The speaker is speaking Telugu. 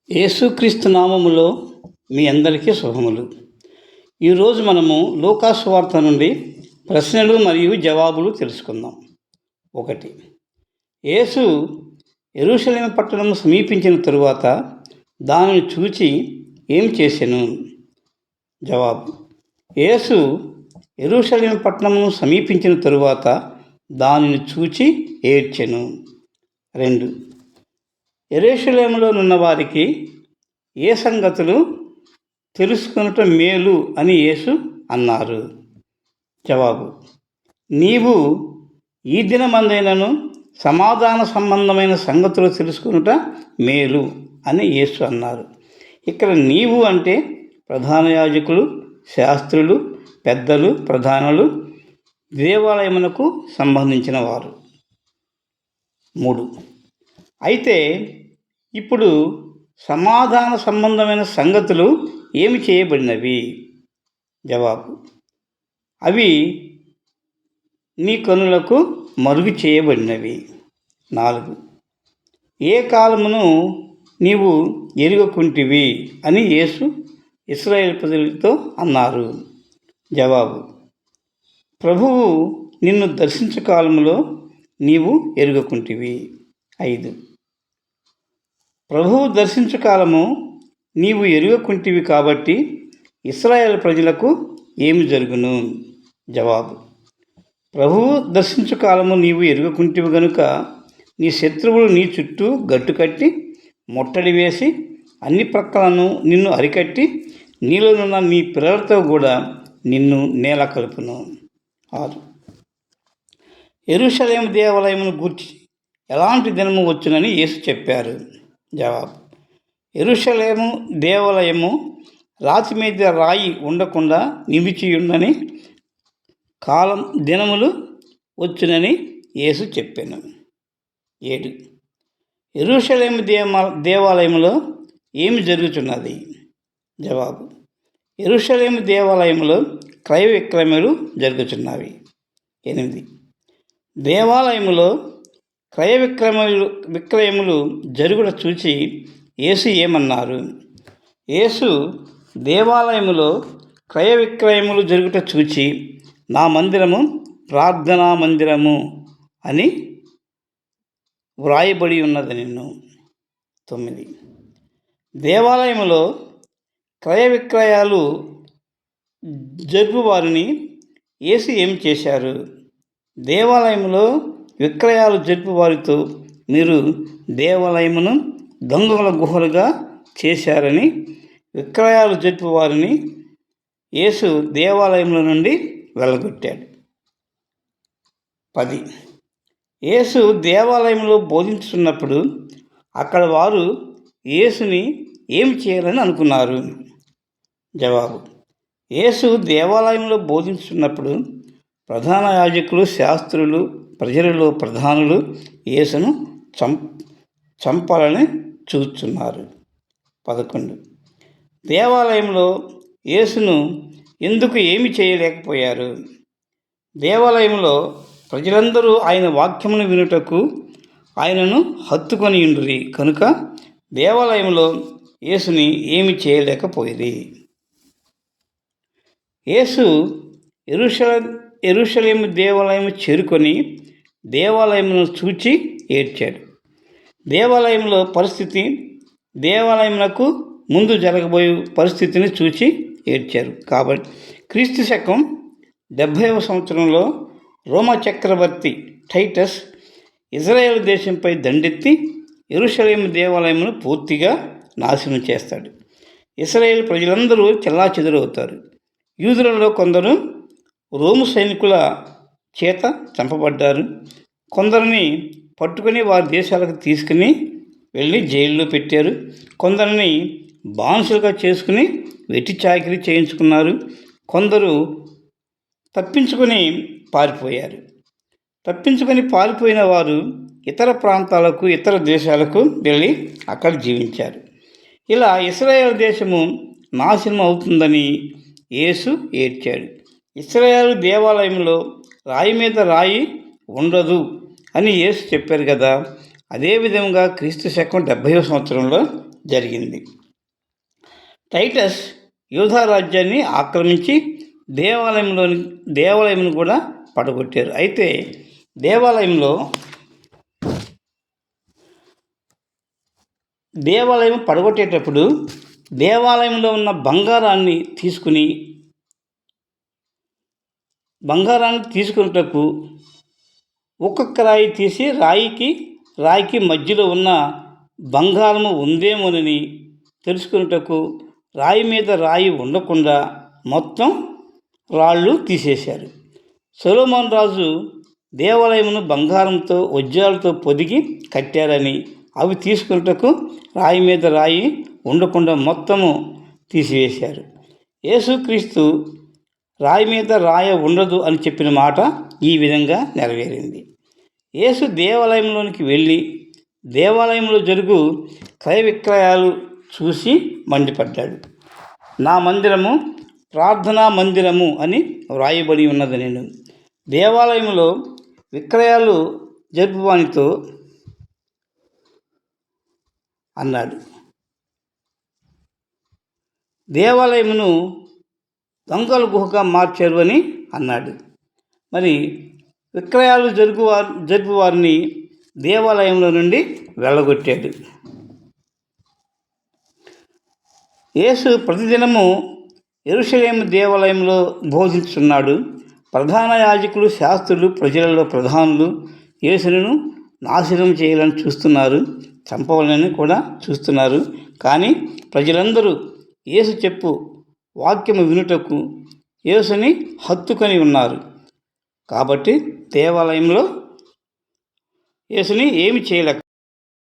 యేసుక్రీస్తు నామములో మీ అందరికీ శుభములు. ఈరోజు మనము లూకా సువార్త నుండి ప్రశ్నలు మరియు జవాబులు తెలుసుకుందాం. 1. యేసు యెరూషలేము పట్టణము సమీపించిన తరువాత దానిని చూచి ఏం చేసెను? జవాబు: యేసు యెరూషలేము పట్టణమును సమీపించిన తరువాత దానిని చూచి ఏడ్చెను. 2. యెరూషలేములో నున్న వారికి ఏ సంగతులు తెలుసుకొనుట మేలు అని యేసు అన్నారు? జవాబు: నీవు ఈ దినమందైనను సమాధాన సంబంధమైన సంగతులు తెలుసుకొనుట మేలు అని యేసు అన్నారు. ఇక్కడ నీవు అంటే ప్రధాన యాజకులు, శాస్త్రులు, పెద్దలు, ప్రధానులు, దేవాలయమునకు సంబంధించిన వారు. 3. అయితే ఇప్పుడు సమాధాన సంబంధమైన సంగతులు ఏమి చేయబడినవి? జవాబు: అవి నీ కనులకు మరుగు చేయబడినవి. 4. ఏ కాలమును నీవు ఎరుగకుంటివి అని యేసు ఇశ్రాయేలు ప్రజలతో అన్నారు? జవాబు: ప్రభువు నిన్ను దర్శించు కాలములో నీవు ఎరుగకుంటివి. 5. ప్రభువు దర్శించు కాలము నీవు ఎరుగకుంటివి కాబట్టి ఇశ్రాయేలు ప్రజలకు ఏమి జరుగును? జవాబు: ప్రభువు దర్శించు కాలము నీవు ఎరుగకుంటివి గనుక నీ శత్రువులు నీ చుట్టూ గట్టు కట్టి ముట్టడి వేసి అన్ని ప్రక్కలను నిన్ను అరికట్టి నీలోనున్న నీ పిల్లలతో కూడా నిన్ను నేల కలుపును. 6. యెరూషలేము దేవాలయమును గూర్చి ఎలాంటి దినము వచ్చునని యేసు చెప్పారు? జవాబు: యెరూషలేము దేవాలయము రాతి మీద రాయి ఉండకుండా నిలిచియుండని దినములు వచ్చునని యేసు చెప్పాను. 7. యెరూషలేము దేవాలయములో ఏమి జరుగుతున్నది? జవాబు: యెరూషలేము దేవాలయములో క్రయ విక్రయములు జరుగుతున్నవి. 8. దేవాలయములో క్రయ విక్రయములు జరుగుట చూచి యేసు ఏమన్నారు? యేసు దేవాలయములో క్రయ విక్రయములు జరుగుట చూచి నా మందిరము ప్రార్థనా మందిరము అని వ్రాయబడి ఉన్నది నిన్ను. 9. దేవాలయములో క్రయ విక్రయాలు జరుపువారిని యేసు ఏం చేశారు? దేవాలయంలో విక్రయాలు జరుపు వారితో మీరు దేవాలయమును దొంగల గుహలుగా చేశారని విక్రయాలు జరుపు వారిని యేసు దేవాలయంలో నుండి వెళ్ళగొట్టాడు. 10. యేసు దేవాలయంలో బోధించుతున్నప్పుడు అక్కడ వారు యేసుని ఏమి చేయాలని అనుకున్నారు? జవాబు: యేసు దేవాలయంలో బోధించుతున్నప్పుడు ప్రధాన యాజకులు, శాస్త్రులు, ప్రజలలో ప్రధానులు యేసును చంపాలని చూస్తున్నారు. 11. దేవాలయంలో యేసును ఎందుకు ఏమి చేయలేకపోయారు? దేవాలయంలో ప్రజలందరూ ఆయన వాక్యమును వినుటకు ఆయనను హత్తుకొని ఉండిరి కనుక దేవాలయంలో యేసుని ఏమి చేయలేకపోయింది. యేసు యెరూషలేము దేవాలయము చేరుకొని దేవాలయమును చూచి ఏడ్చాడు. దేవాలయంలో పరిస్థితి దేవాలయమునకు ముందు జరగబోయే పరిస్థితిని చూచి ఏడ్చారు. కాబట్టి క్రీస్తు శకం 70వ సంవత్సరంలో రోమా చక్రవర్తి టైటస్ ఇజ్రాయేల్ దేశంపై దండెత్తి యెరూషలేము దేవాలయమును పూర్తిగా నాశనం చేస్తాడు. ఇశ్రాయేల్ ప్రజలందరూ చెల్లాచెదురవుతారు. యూదులలో కొందరు రోము సైనికుల చేత చంపబడ్డారు. కొందరిని పట్టుకుని వారి దేశాలకు తీసుకుని వెళ్ళి జైల్లో పెట్టారు. కొందరిని బానిసలుగా చేసుకుని వెట్టి చాకిరీ చేయించుకున్నారు. కొందరు తప్పించుకొని పారిపోయారు. తప్పించుకొని పారిపోయిన వారు ఇతర ప్రాంతాలకు, ఇతర దేశాలకు వెళ్ళి అక్కడ జీవించారు. ఇలా ఇశ్రాయేల్ దేశము నాశనం అవుతుందని యేసు ఏడ్చాడు. ఇశ్రాయేలు దేవాలయంలో రాయి మీద రాయి ఉండదు అని యేసు చెప్పారు కదా. అదేవిధంగా క్రీస్తు శకం 70వ సంవత్సరంలో జరిగింది. టైటస్ యూదా రాజ్యాన్ని ఆక్రమించి దేవాలయంను కూడా పడగొట్టారు. అయితే దేవాలయం పడగొట్టేటప్పుడు దేవాలయంలో ఉన్న బంగారాన్ని తీసుకున్నటకు ఒక్కొక్క రాయి తీసి రాయికి మధ్యలో ఉన్న బంగారము ఉందేమోనని తెలుసుకున్నటకు రాయి మీద రాయి ఉండకుండా మొత్తం రాళ్ళు తీసేశారు. సొలొమోను రాజు దేవాలయమును బంగారంతో వజ్రాలతో పొదిగి కట్టారని అవి తీసుకున్నటకు రాయి మీద రాయి ఉండకుండా మొత్తము తీసివేశారు. యేసుక్రీస్తు రాయి మీద రాయ ఉండదు అని చెప్పిన మాట ఈ విధంగా నెరవేరింది. యేసు దేవాలయంలోనికి వెళ్ళి దేవాలయంలో జరుగు క్రయ విక్రయాలు చూసి మండిపడ్డాడు. నా మందిరము ప్రార్థనా మందిరము అని వ్రాయబడి ఉన్నది. నేను దేవాలయంలో విక్రయాలు జరుపువానితో అన్నాడు. దేవాలయమును దొంగల గుహగా మార్చారు అని అన్నాడు. మరి విక్రయాలు జరుపు వారిని దేవాలయంలో నుండి వెళ్ళగొట్టాడు. యేసు ప్రతిదినము యెరూషలేము దేవాలయంలో బోధించుతున్నాడు. ప్రధాన యాజకులు, శాస్త్రులు, ప్రజలలో ప్రధానులు యేసును నాశనం చేయాలని చూస్తున్నారు, చంపవాలని కూడా చూస్తున్నారు. కానీ ప్రజలందరూ యేసు చెప్పు వాక్యము వినుటకు యేసుని హత్తుకొని ఉన్నారు. కాబట్టి దేవాలయంలో యేసుని ఏమి చేయలేక